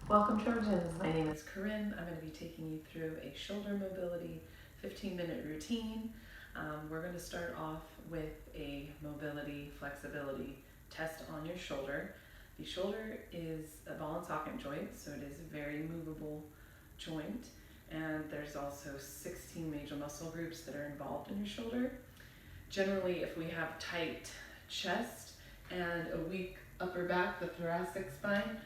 Welcome to our gyms. My name is Corinne. I'm going to be taking you through a shoulder mobility 15-minute routine. We're going to start off with a mobility flexibility test on your shoulder. The shoulder is a ball and socket joint, so it is a very movable joint, and there's also 16 major muscle groups that are involved in your shoulder. Generally, if we have tight chest and a weak upper back, the thoracic spine,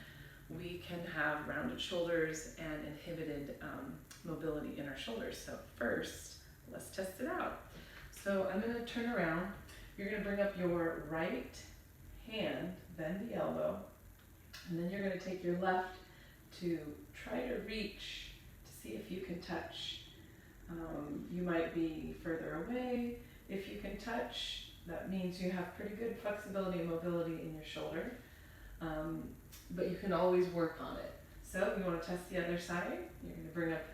we can have rounded shoulders and inhibited mobility in our shoulders. So first, let's test it out. So I'm going to turn around. You're going to bring up your right hand, bend the elbow, and then you're going to take your left to try to reach to see if you can touch. You might be further away. If you can touch, that means you have pretty good flexibility and mobility in your shoulder. But you can always work on it. So you want to test the other side. You're going to bring up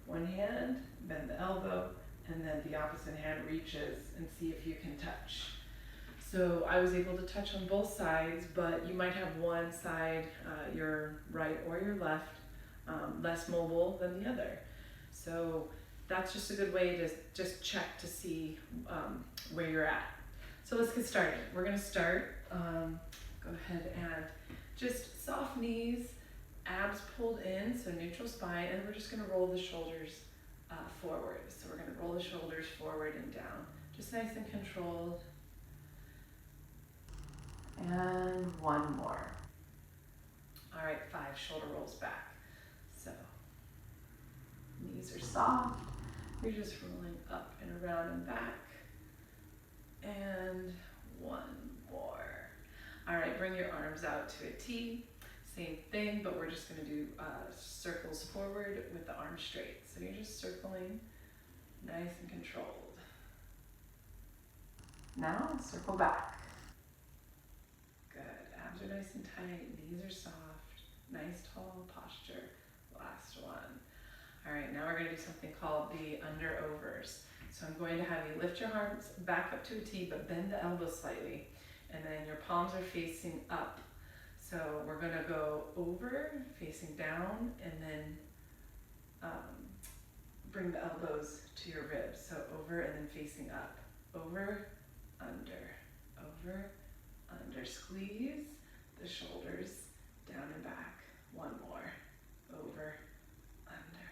one hand, bend the elbow, and then the opposite hand reaches and see if you can touch. So I was able to touch on both sides, but you might have one side, your right or your left, less mobile than the other. So that's just a good way to just check to see where you're at. So let's get started. We're going to start, go ahead and just soft knees, abs pulled in, so neutral spine, and we're just going to roll the shoulders forward. So we're going to roll the shoulders forward and down, just nice and controlled. And one more. All right, 5 shoulder rolls back. So knees are soft. You're just rolling up and around and back. And one more. All right, bring your arms out to a T. Same thing, but we're just going to do circles forward with the arms straight. So you're just circling nice and controlled. Now circle back. Good. Abs are nice and tight. Knees are soft. Nice tall posture. Last one. All right, now we're going to do something called the under overs. So I'm going to have you lift your arms back up to a T, but bend the elbows slightly. And then your palms are facing up. So we're going to go over, facing down, and then bring the elbows to your ribs. So over and then facing up. Over, under, squeeze the shoulders down and back. One more. Over, under.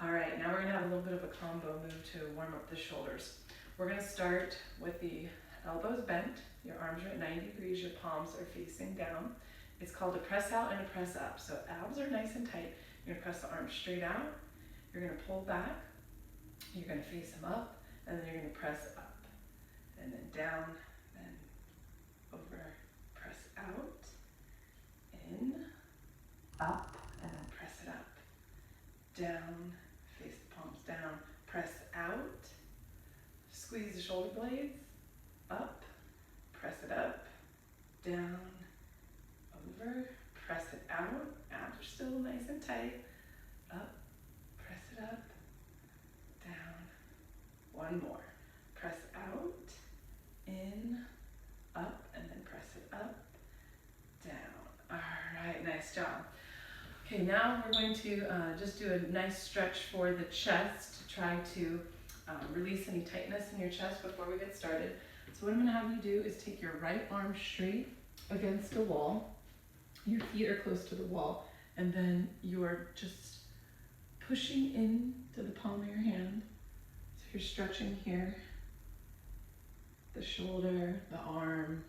All right, now we're going to have a little bit of a combo move to warm up the shoulders. We're going to start with the elbows bent, your arms are at 90 degrees, your palms are facing down. It's called a press out and a press up. So abs are nice and tight. You're going to press the arms straight out. You're going to pull back. You're going to face them up, and then you're going to press up. And then down, then over, press out, in, up, and then press it up. Down, face the palms down, press out, squeeze the shoulder blades, up, press it up, down, over, press it out, abs are still nice and tight, up, press it up, down, one more, press out, in, up, and then press it up, down. All right, nice job. Okay, now we're going to just do a nice stretch for the chest to try to release any tightness in your chest before we get started. So what I'm going to have you do is take your right arm straight against the wall. Your feet are close to the wall, and then you're just pushing in to the palm of your hand. So you're stretching here, the shoulder, the arm.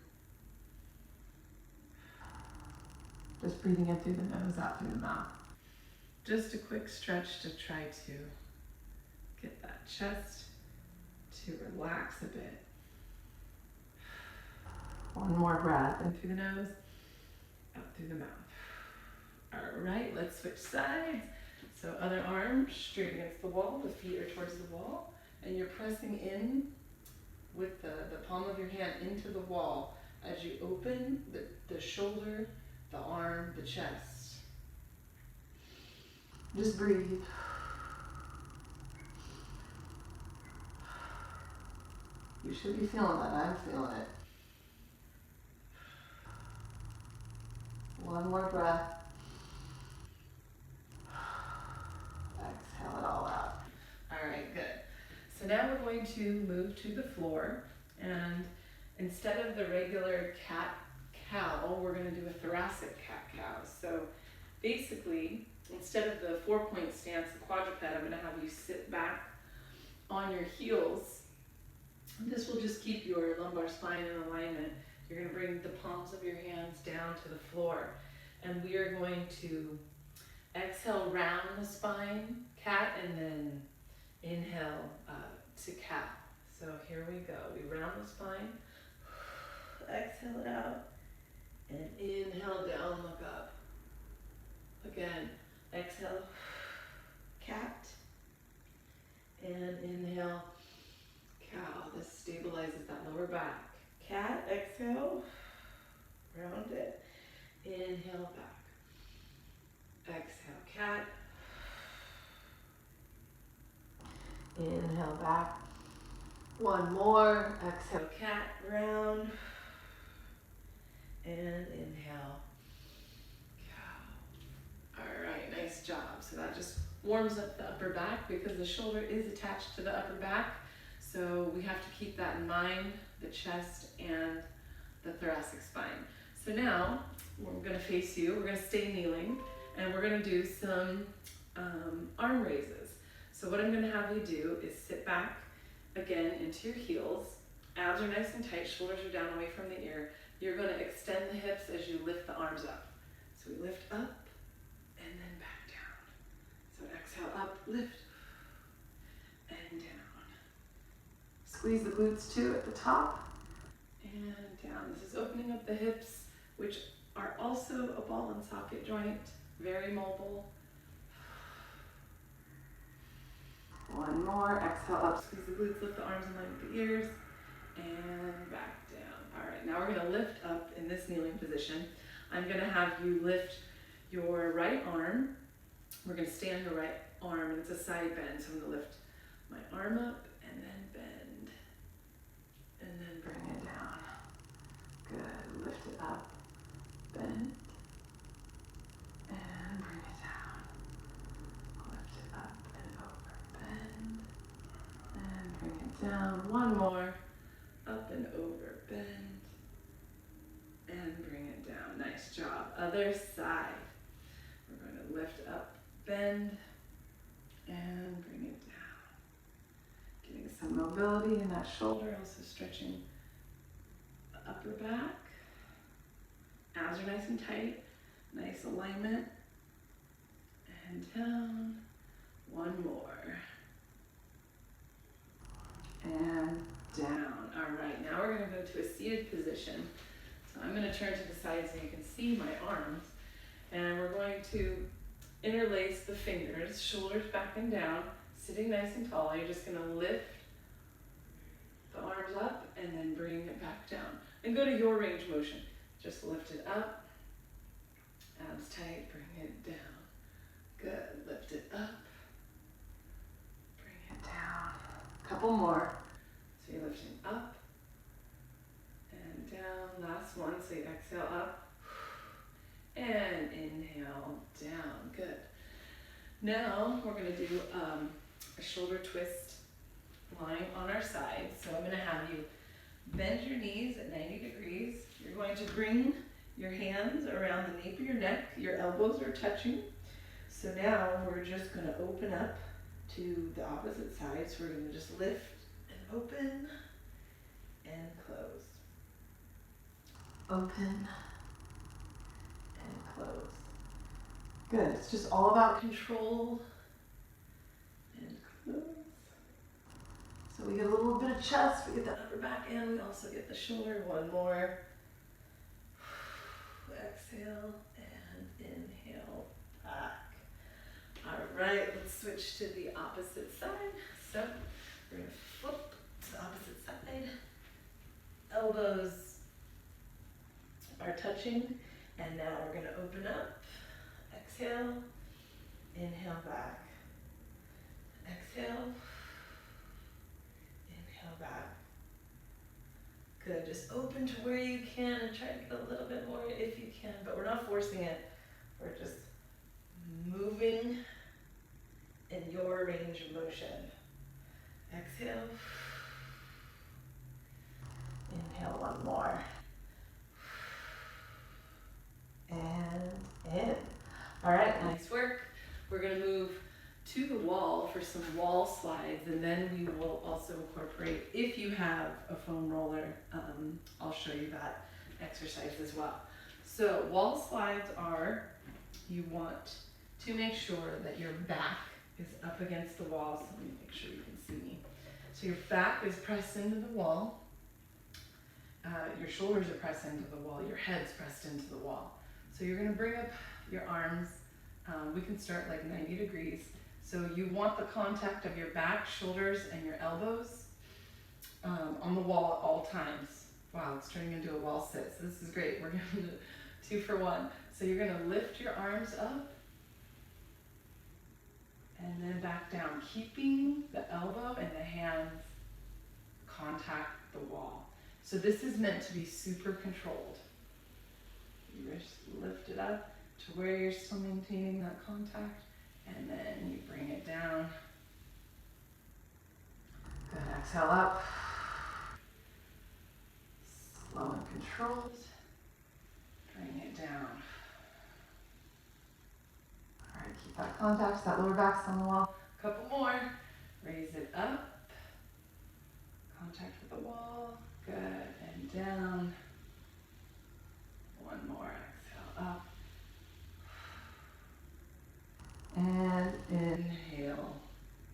Just breathing in through the nose, out through the mouth. Just a quick stretch to try to get that chest to relax a bit. One more breath in through the nose, out through the mouth. All right, let's switch sides. So other arm straight against the wall, the feet are towards the wall, and you're pressing in with the palm of your hand into the wall as you open the shoulder, the arm, the chest. Just breathe. You should be feeling that. I'm feeling it. One more breath. now we're going to move to the floor, and instead of the regular cat-cow, we're going to do a thoracic cat-cow. So basically, instead of the 4-point stance, the quadruped, I'm going to have you sit back on your heels. This will just keep your lumbar spine in alignment. You're going to bring the palms of your hands down to the floor, and we are going to exhale round the spine, cat, and then inhale to cow. So here we go. We round the spine, exhale it out, and inhale down, look up. Again, exhale, cat, and inhale, cow. This stabilizes that lower back. Cat, exhale, round it, inhale back. Exhale, cat, inhale back. One more, exhale, cat, round, and inhale, cow. All right, nice job. So that just warms up the upper back because the shoulder is attached to the upper back. So we have to keep that in mind, the chest and the thoracic spine. So now we're gonna face you, we're gonna stay kneeling, and we're gonna do some arm raises. So what I'm gonna have you do is sit back again into your heels. Abs are nice and tight, shoulders are down away from the ear. You're gonna extend the hips as you lift the arms up. So we lift up and then back down. So exhale up, lift, and down. Squeeze the glutes too at the top and down. This is opening up the hips, which are also a ball and socket joint, very mobile. One more, exhale up, squeeze the glutes, lift the arms in line with the ears, and back down. All right, now we're gonna lift up in this kneeling position. I'm gonna have you lift your right arm. We're gonna stay on your right arm, and it's a side bend. So I'm gonna lift my arm up and then bend, and then bring it down. Good, lift it up, bend, and bring it down. Lift it up and over, bend, and bring it down. One more, up and over, bend, and bring it down. Nice job. Other side. We're going to lift up, bend, and bring it down. Getting some mobility in that shoulder, also stretching the upper back. Abs are nice and tight, nice alignment. And down. One more. And down. All right, now we're going to go to a seated position. So I'm going to turn to the side so you can see my arms. And we're going to interlace the fingers, shoulders back and down, sitting nice and tall. You're just going to lift the arms up and then bring it back down. And go to your range motion. Just lift it up, abs tight, bring it down. Good, lift it up, bring it down. Couple more. So you're lifting up and down. Last one, so you exhale up and inhale down. Good. Now we're going to do a shoulder twist lying on our side. So I'm going to have you bend your knees at 90 degrees. You're going to bring your hands around the nape of your neck. Your elbows are touching. So now we're just going to open up to the opposite side. So we're going to just lift and open and close. Open and close. Good. It's just all about control and close. So we get a little bit of chest, we get the upper back, and we also get the shoulder. One more. Exhale and inhale back. All right, let's switch to the opposite side. So we're going to flip to the opposite side. Elbows are touching, and now we're going to open up. Exhale, inhale back. Exhale, inhale back. Good, just open to where you can and try to get a little bit more if you can, but we're not forcing it. We're just moving in your range of motion. Exhale, slides, and then we will also incorporate, if you have a foam roller, I'll show you that exercise as well. So wall slides are, you want to make sure that your back is up against the wall. So let me make sure you can see me. So your back is pressed into the wall. Your shoulders are pressed into the wall. Your head's pressed into the wall. So you're going to bring up your arms. We can start like 90 degrees. So you want the contact of your back, shoulders, and your elbows on the wall at all times. Wow, it's turning into a wall sit. So this is great. We're going to do 2 for 1. So you're going to lift your arms up and then back down, keeping the elbow and the hands contact the wall. So this is meant to be super controlled. You just lift it up to where you're still maintaining that contact, and then you bring it down. Good, exhale up. Slow and controlled. Bring it down. All right, keep that contact, that lower back's on the wall. A couple more. Raise it up. Contact with the wall. Good, and down. One more, exhale up. And inhale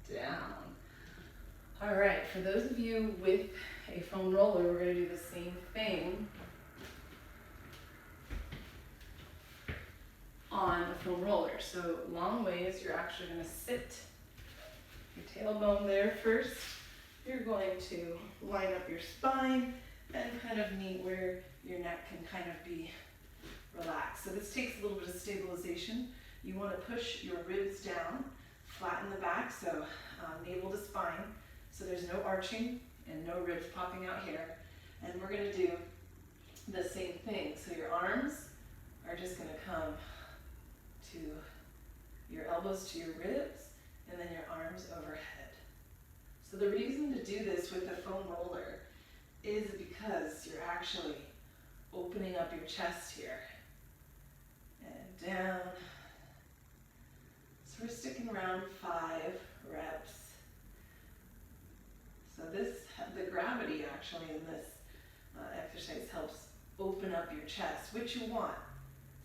down. All right, for those of you with a foam roller, we're going to do the same thing on a foam roller. So long ways, you're actually going to sit your tailbone there first. You're going to line up your spine and kind of meet where your neck can kind of be relaxed. So this takes a little bit of stabilization. You want to push your ribs down, flatten the back, so navel to spine, so there's no arching and no ribs popping out here. And we're going to do the same thing. So your arms are just going to come to your elbows to your ribs, and then your arms overhead. So the reason to do this with the foam roller is because you're actually opening up your chest here. And down. So we're sticking around 5 reps. So the gravity actually in this exercise helps open up your chest, which you want,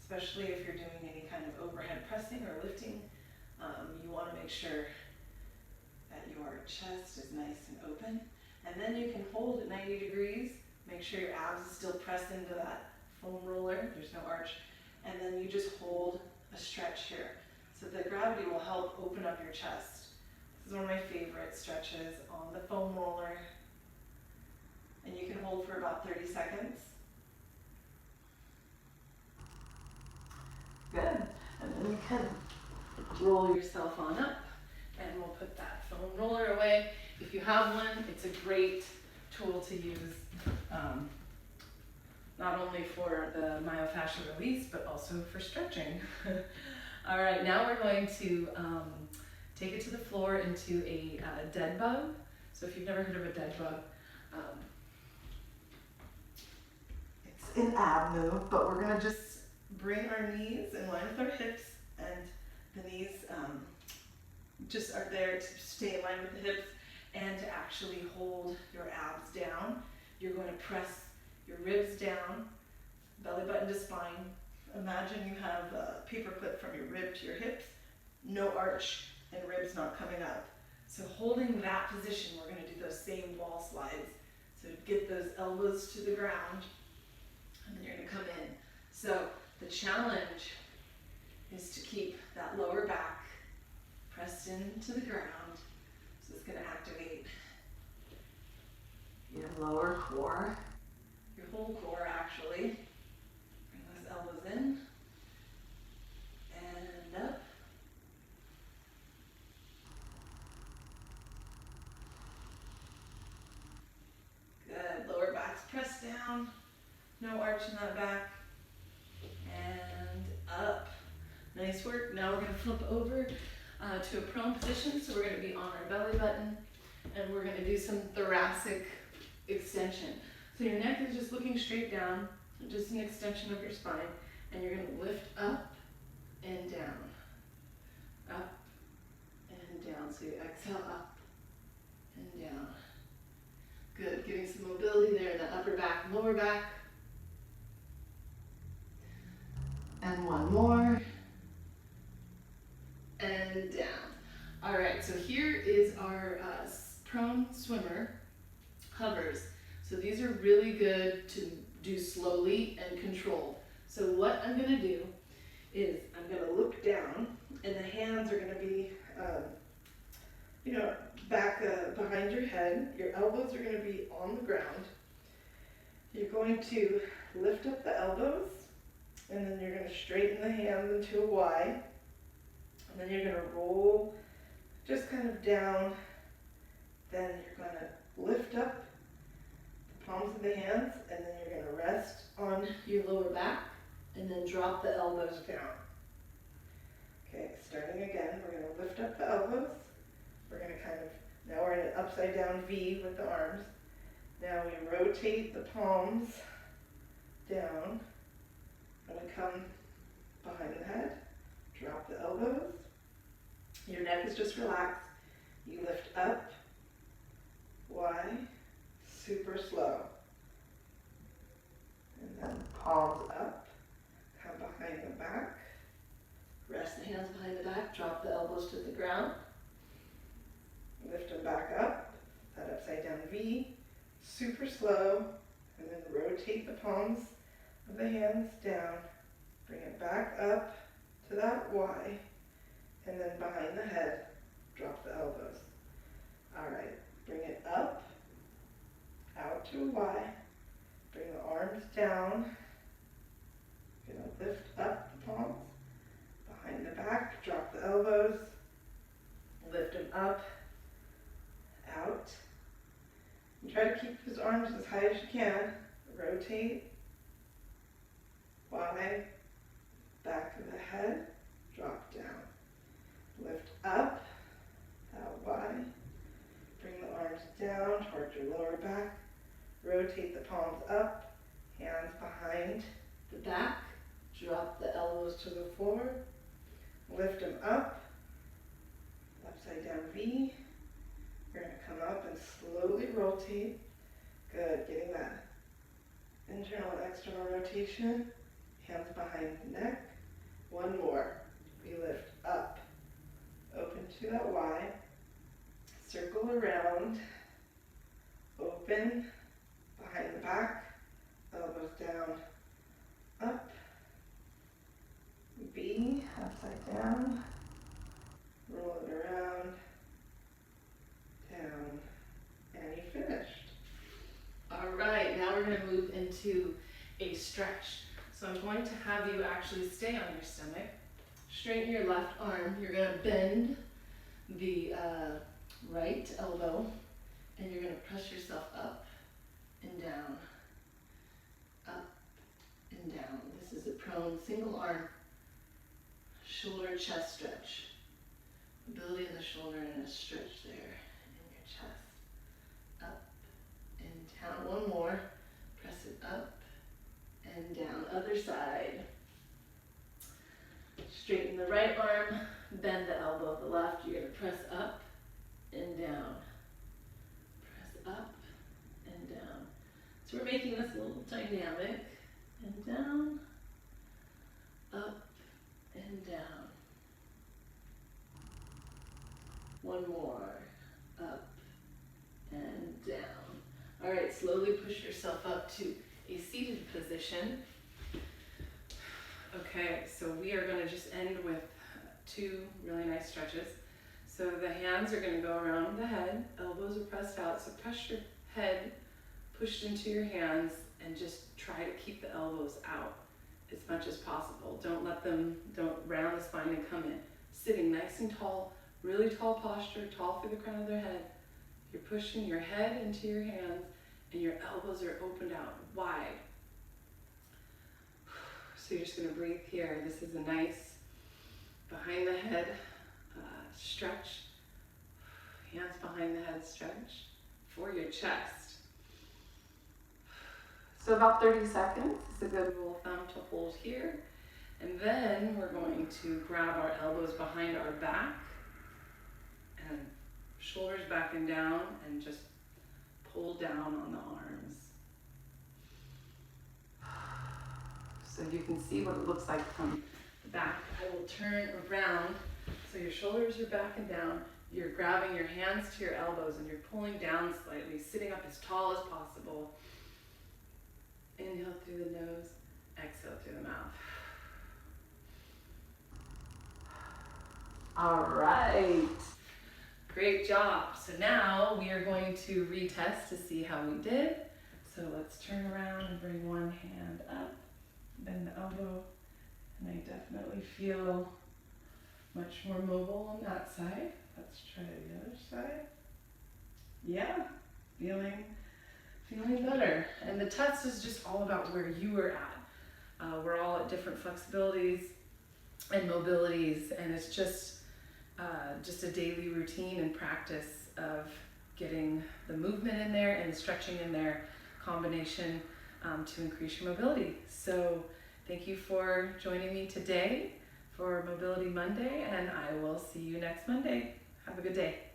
especially if you're doing any kind of overhead pressing or lifting. You want to make sure that your chest is nice and open. And then you can hold at 90 degrees. Make sure your abs is still pressed into that foam roller. There's no arch. And then you just hold a stretch here. So the gravity will help open up your chest. This is one of my favorite stretches on the foam roller. And you can hold for about 30 seconds. Good. And then you can roll yourself on up, and we'll put that foam roller away. If you have one, it's a great tool to use, not only for the myofascial release, but also for stretching. All right, now we're going to take it to the floor into a dead bug. So if you've never heard of a dead bug, it's an ab move, but we're gonna just bring our knees in line with our hips, and the knees just are there to stay in line with the hips and to actually hold your abs down. You're going to press your ribs down, belly button to spine. Imagine you have a paper clip from your rib to your hips, no arch and ribs not coming up. So holding that position, we're going to do those same wall slides. So get those elbows to the ground, and then you're going to come in. So the challenge is to keep that lower back pressed into the ground. So it's going to activate your lower core, your whole core actually. Bring those elbows in and up. Good. Lower back's pressed down. No arch in that back. And up. Nice work. Now we're going to flip over to a prone position. So we're going to be on our belly button, and we're going to do some thoracic extension. So your neck is just looking straight down, just an extension of your spine, and you're going to lift up and down. Up and down. So you exhale up lower back. And one more. And down. All right, so here is our prone swimmer hovers. So these are really good to do slowly and controlled. So what I'm gonna do is I'm gonna look down, and the hands are gonna be, back behind your head. Your elbows are gonna be on the ground. You're going to lift up the elbows, and then you're gonna straighten the hands into a Y. And then you're gonna roll just kind of down. Then you're gonna lift up the palms of the hands, and then you're gonna rest on your lower back, and then drop the elbows down. Okay, starting again, we're gonna lift up the elbows. We're gonna now we're in an upside down V with the arms. Now we rotate the palms down, and we come behind the head, drop the elbows. Your neck is just relaxed. You lift up, Y, super slow. And then palms up, come behind the back. Rest the hands behind the back, drop the elbows to the ground. Lift them back up, that upside down V, super slow. And then rotate the palms of the hands down. Bring it back up to that Y. And then behind the head, drop the elbows. All right, bring it up, out to a Y. Bring the arms down. You're gonna lift up the palms, behind the back, drop the elbows. Lift them up, out. And try to keep those arms as high as you can. Rotate, Y, back of the head, drop down. Lift up, out Y. Bring the arms down towards your lower back. Rotate the palms up, hands behind the back. Drop the elbows to the floor. Lift them up, upside down V. You're going to come up and slowly rotate. Good, getting that internal and external rotation. Hands behind the neck. One more. We lift up. Open to that Y, circle around, open, behind the back, elbows down, up, B, upside down, roll it around, down, and you finished. All right, now we're going to move into a stretch. So I'm going to have you actually stay on your stomach. Straighten your left arm. You're going to bend the right elbow, and you're going to press yourself up and down, up and down. This is a prone single arm shoulder chest stretch. Mobility in the shoulder and a stretch there in your chest. Up and down. One more. Press it up and down. Other side. Straighten the right arm, bend the elbow of the left. You're going to press up and down. Press up and down. So we're making this a little dynamic. And down, up and down. One more. Up and down. All right, slowly push yourself up to a seated position. Okay, so we are going to just end with two really nice stretches. So the hands are going to go around the head, elbows are pressed out, so press your head pushed into your hands and just try to keep the elbows out as much as possible. Don't round the spine and come in. Sitting nice and tall, really tall posture, tall through the crown of their head. You're pushing your head into your hands and your elbows are opened out wide. So you're just going to breathe here. This is a nice behind the head stretch. Hands behind the head stretch for your chest. So about 30 seconds is a good rule of thumb to hold here. And then we're going to grab our elbows behind our back and shoulders back and down and just pull down on the arms. So you can see what it looks like from the back. I will turn around. So your shoulders are back and down. You're grabbing your hands to your elbows and you're pulling down slightly, sitting up as tall as possible. Inhale through the nose, exhale through the mouth. All right. Great job. So now we are going to retest to see how we did. So let's turn around and bring one hand up, bend the elbow, and I definitely feel much more mobile on that side. Let's try the other side. Yeah, feeling better. And the test is just all about where you are at. We're all at different flexibilities and mobilities, and it's just a daily routine and practice of getting the movement in there and the stretching in there, combination to increase your mobility. So thank you for joining me today for Mobility Monday, and I will see you next Monday. Have a good day.